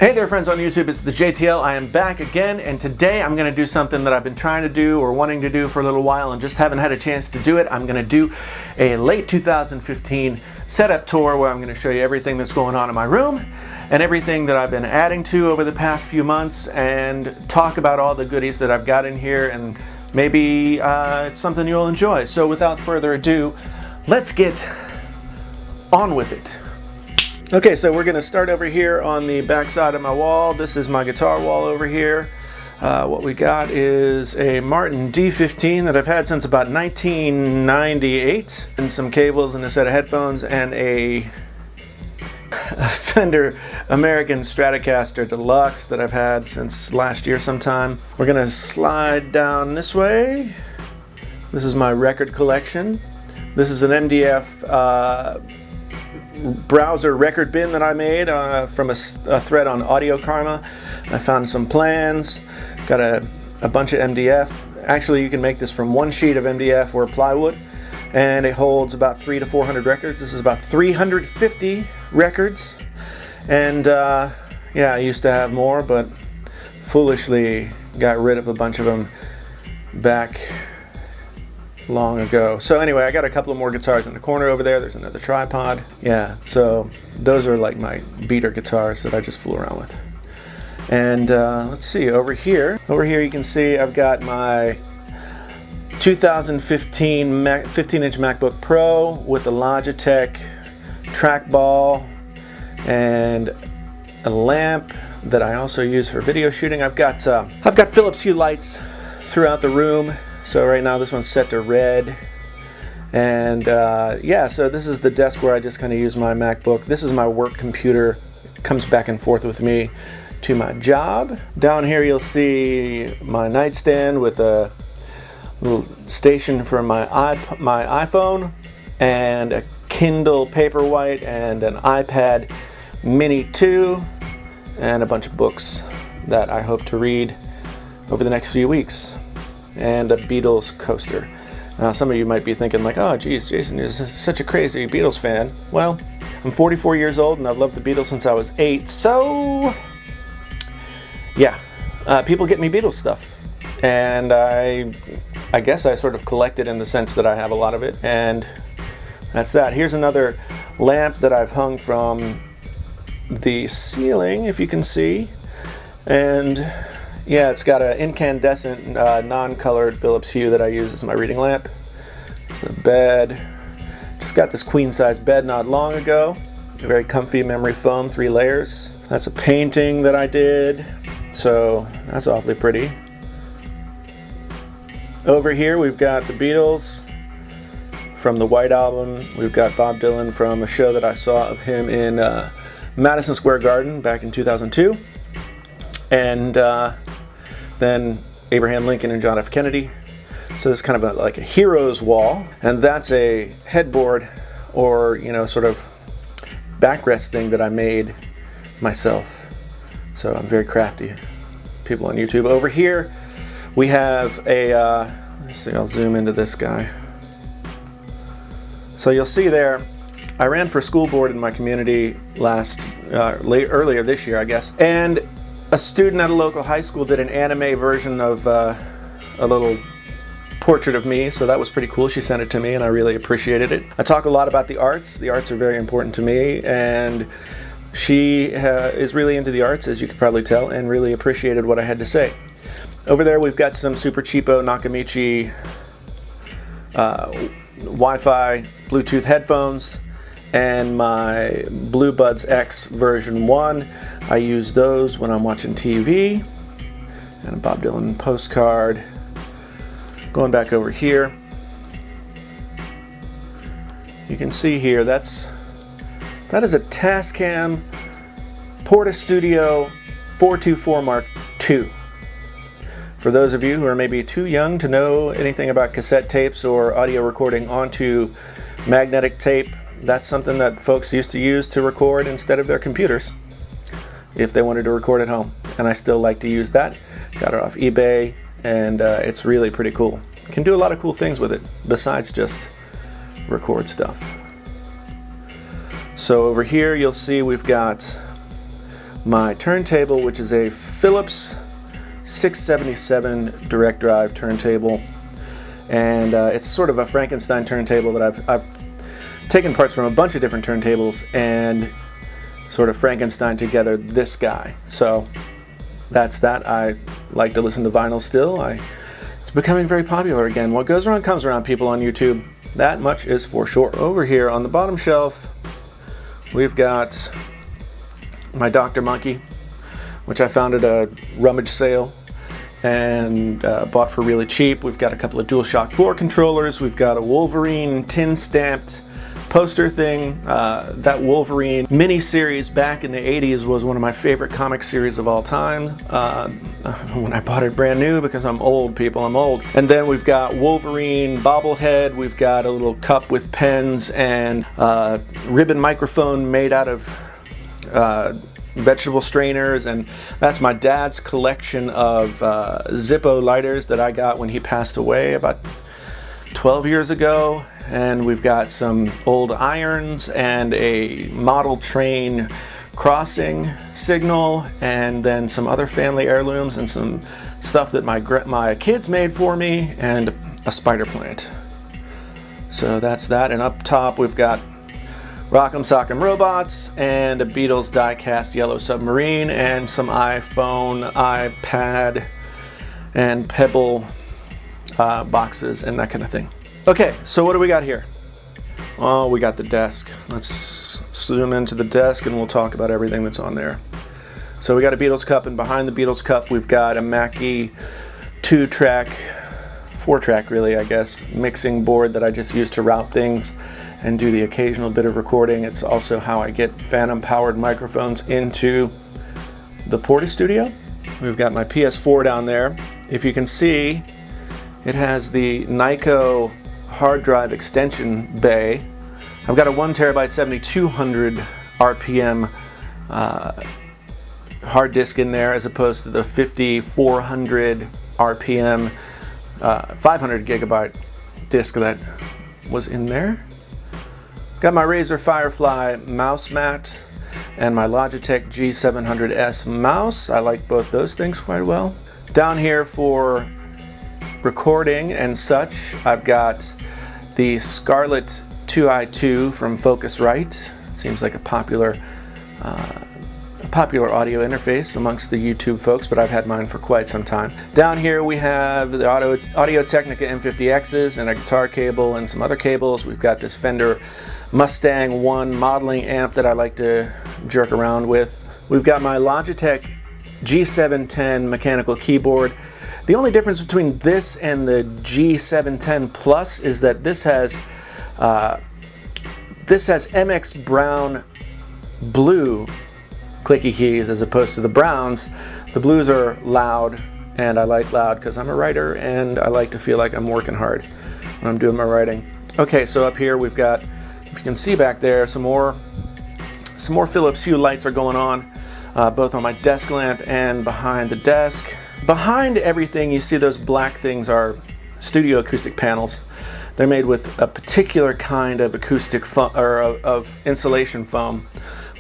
Hey there friends on YouTube, it's theJTL. I am back again, and today I'm going to do something that I've been trying to do or wanting to do for a little while and just haven't had a chance to do it. I'm going to do a late 2015 setup tour where I'm going to show you everything that's going on in my room and everything that I've been adding to over the past few months and talk about all the goodies that I've got in here, and maybe it's something you'll enjoy. So without further ado, let's get on with it. Okay, so we're going to start over here on the back side of my wall. This is my guitar wall over here. What we got is a Martin D15 that I've had since about 1998, and some cables and a set of headphones and a Fender American Stratocaster Deluxe that I've had since last year sometime. We're going to slide down this way. This is my record collection. This is an MDF browser record bin that I made from a thread on Audio Karma. I found some plans, got a bunch of MDF. Actually, you can make this from one sheet of MDF or plywood, and it holds about 300 to 400 records. This is about 350 records, and yeah, I used to have more, but foolishly got rid of a bunch of them back long ago. So anyway, I got a couple of more guitars in the corner over there. There's another tripod. Yeah, so those are like my beater guitars that I just fool around with. And let's see, over here you can see I've got my 2015 15-inch MacBook Pro with a Logitech trackball and a lamp that I also use for video shooting. I've got Philips Hue lights throughout the room. So right now this one's set to red, and yeah, so this is the desk where I just kind of use my MacBook. This is my work computer. It comes back and forth with me to my job. Down here you'll see my nightstand with a little station for my iPhone and a Kindle Paperwhite and an iPad Mini 2 and a bunch of books that I hope to read over the next few weeks. And a Beatles coaster. Now some of you might be thinking like, oh geez, Jason is such a crazy Beatles fan. Well, I'm 44 years old and I've loved the Beatles since I was 8, so yeah, people get me Beatles stuff, and I guess I sort of collect it in the sense that I have a lot of it, and that's that. Here's another lamp that I've hung from the ceiling, if you can see, and yeah, it's got an incandescent, non-colored Philips Hue that I use as my reading lamp. There's the bed. Just got this queen-size bed not long ago. A very comfy memory foam, 3 layers. That's a painting that I did, so that's awfully pretty. Over here we've got the Beatles from the White Album. We've got Bob Dylan from a show that I saw of him in Madison Square Garden back in 2002. And then Abraham Lincoln and John F. Kennedy. So this is kind of like a hero's wall, and that's a headboard, or sort of backrest thing that I made myself. So I'm very crafty. People on YouTube. Over here we have a let's see, I'll zoom into this guy. So you'll see there, I ran for school board in my community earlier this year, I guess, and a student at a local high school did an anime version of a little portrait of me, so that was pretty cool. She sent it to me and I really appreciated it. I talk a lot about the arts. The arts are very important to me, and she is really into the arts, as you could probably tell, and really appreciated what I had to say. Over there we've got some super cheapo Nakamichi Wi-Fi Bluetooth headphones and my Blue Buds X version 1. I use those when I'm watching TV. And a Bob Dylan postcard. Going back over here, you can see here that is a Tascam Porta Studio 424 Mark II. For those of you who are maybe too young to know anything about cassette tapes or audio recording onto magnetic tape, that's something that folks used to use to record instead of their computers if they wanted to record at home, and I still like to use that. Got it off eBay, and it's really pretty cool. Can do a lot of cool things with it besides just record stuff. So over here you'll see we've got my turntable, which is a Philips 677 direct drive turntable, and it's sort of a Frankenstein turntable that I've taken parts from a bunch of different turntables and sort of Frankenstein together this guy. So that's that. I like to listen to vinyl still. It's becoming very popular again. What goes around comes around, people on YouTube. That much is for sure. Over here on the bottom shelf, we've got my Dr. Monkey, which I found at a rummage sale and bought for really cheap. We've got a couple of DualShock 4 controllers. We've got a Wolverine tin stamped poster thing. That Wolverine mini-series back in the 80s was one of my favorite comic series of all time. When I bought it brand new, because I'm old, people, I'm old. And then we've got Wolverine bobblehead. We've got a little cup with pens and ribbon microphone made out of vegetable strainers, and that's my dad's collection of Zippo lighters that I got when he passed away about 12 years ago. And we've got some old irons and a model train crossing signal, and then some other family heirlooms and some stuff that my kids made for me, and a spider plant. So that's that. And up top we've got Rock'em Sock'em Robots and a Beatles die-cast Yellow Submarine and some iPhone, iPad, and Pebble boxes and that kind of thing. Okay, so what do we got here? Oh, we got the desk. Let's zoom into the desk and we'll talk about everything that's on there. So we got a Beatles cup, and behind the Beatles cup we've got a Mackie 4-track really, I guess, mixing board that I just use to route things and do the occasional bit of recording. It's also how I get phantom powered microphones into the Porta Studio. We've got my PS4 down there. If you can see, it has the Nyko hard drive extension bay. I've got a 1 terabyte 7200 RPM hard disk in there, as opposed to the 5400 RPM 500 gigabyte disk that was in there. Got my Razer Firefly mouse mat and my Logitech G700s mouse. I like both those things quite well. Down here for recording and such, I've got the Scarlett 2i2 from Focusrite. Seems like a popular audio interface amongst the YouTube folks, but I've had mine for quite some time. Down here we have the Audio-Technica M50Xs and a guitar cable and some other cables. We've got this Fender Mustang 1 modeling amp that I like to jerk around with. We've got my Logitech G710 mechanical keyboard. The only difference between this and the G710 Plus is that this has MX Brown blue clicky keys as opposed to the browns. The blues are loud, and I like loud because I'm a writer and I like to feel like I'm working hard when I'm doing my writing. Okay, so up here we've got, if you can see back there, some more Philips Hue lights are going on, both on my desk lamp and behind the desk. Behind everything, you see those black things are studio acoustic panels. They're made with a particular kind of acoustic foam, or of insulation foam,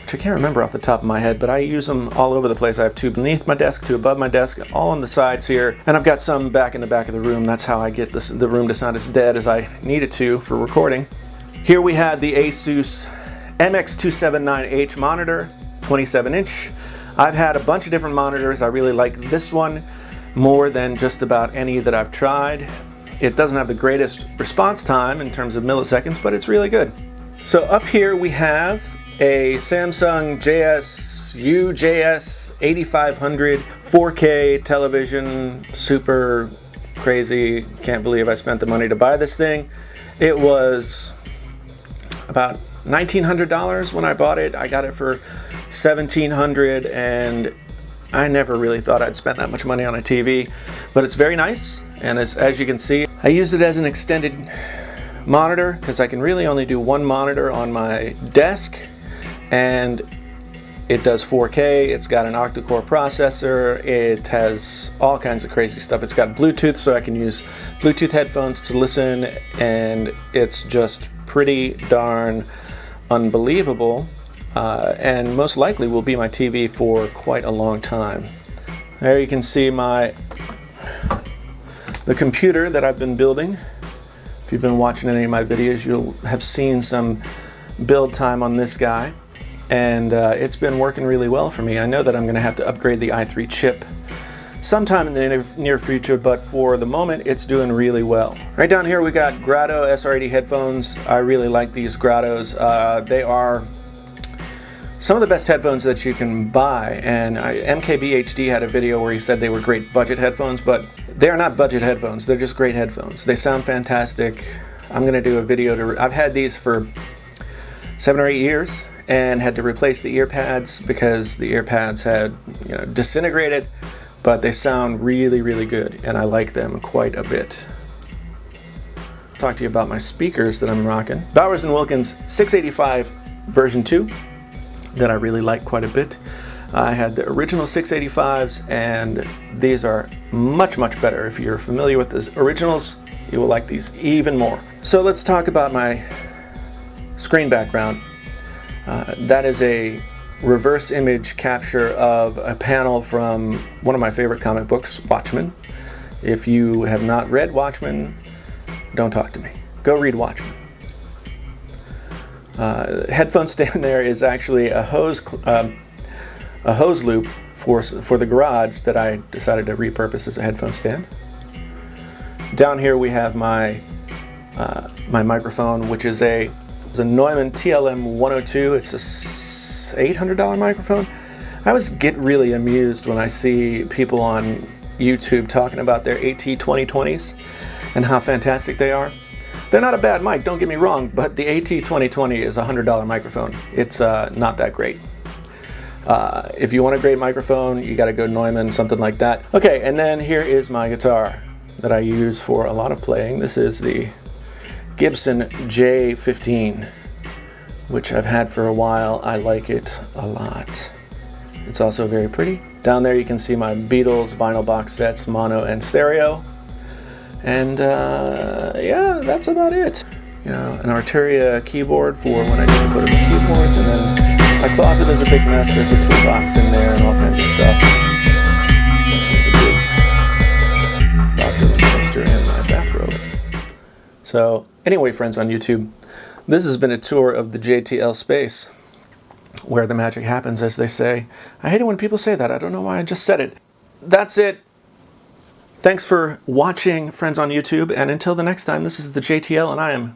which I can't remember off the top of my head, but I use them all over the place. I have two beneath my desk, two above my desk, all on the sides here, and I've got some back in the back of the room. That's how I get the room to sound as dead as I need it to for recording. Here we have the Asus MX279H monitor, 27-inch. I've had a bunch of different monitors. I really like this one more than just about any that I've tried. It doesn't have the greatest response time in terms of milliseconds, but it's really good. So up here we have a Samsung JS 8500 4K television. Super crazy. Can't believe I spent the money to buy this thing. It was about $1,900 when I bought it. I got it for $1,700, and I never really thought I'd spend that much money on a TV, but it's very nice. And as you can see, I use it as an extended monitor because I can really only do one monitor on my desk, and it does 4K. It's got an octa-core processor. It has all kinds of crazy stuff. It's got Bluetooth, so I can use Bluetooth headphones to listen, and it's just pretty darn unbelievable. and most likely will be my TV for quite a long time. There you can see the computer that I've been building. If you've been watching any of my videos, you'll have seen some build time on this guy, and it's been working really well for me. I know that I'm going to have to upgrade the i3 chip sometime in the near future, but for the moment it's doing really well. Right down here we got Grado SR80 headphones. I really like these Grados. They are some of the best headphones that you can buy, and MKBHD had a video where he said they were great budget headphones, but they are not budget headphones. They're just great headphones. They sound fantastic. I'm going to do a video I've had these for 7 or 8 years and had to replace the ear pads because the ear pads had, disintegrated, but they sound really, really good, and I like them quite a bit. I'll talk to you about my speakers that I'm rocking. Bowers & Wilkins 685 version 2 that I really like quite a bit. I had the original 685s, and these are much, much better. If you're familiar with the originals, you will like these even more. So let's talk about my screen background. That is a reverse image capture of a panel from one of my favorite comic books, Watchmen. If you have not read Watchmen, don't talk to me. Go read Watchmen. Headphone stand there is actually a hose loop for the garage that I decided to repurpose as a headphone stand. Down here we have my microphone, which is a Neumann TLM 102. It's a $800 microphone. I always get really amused when I see people on YouTube talking about their AT2020s and how fantastic they are. They're not a bad mic, don't get me wrong, but the AT2020 is a $100 microphone. It's not that great. If you want a great microphone, you gotta go Neumann, something like that. Okay, and then here is my guitar that I use for a lot of playing. This is the Gibson G700s, which I've had for a while. I like it a lot. It's also very pretty. Down there you can see my Beatles vinyl box sets, mono and stereo. And yeah, that's about it. An Arturia keyboard for when I need to put in the keyboards, and then my closet is a big mess. There's a toolbox in there and all kinds of stuff. There's a big Dr. poster and my bathrobe. So anyway, friends on YouTube, this has been a tour of the JTL space, where the magic happens, as they say. I hate it when people say that. I don't know why I just said it. That's it. Thanks for watching, friends on YouTube, and until the next time, this is the JTL, and I am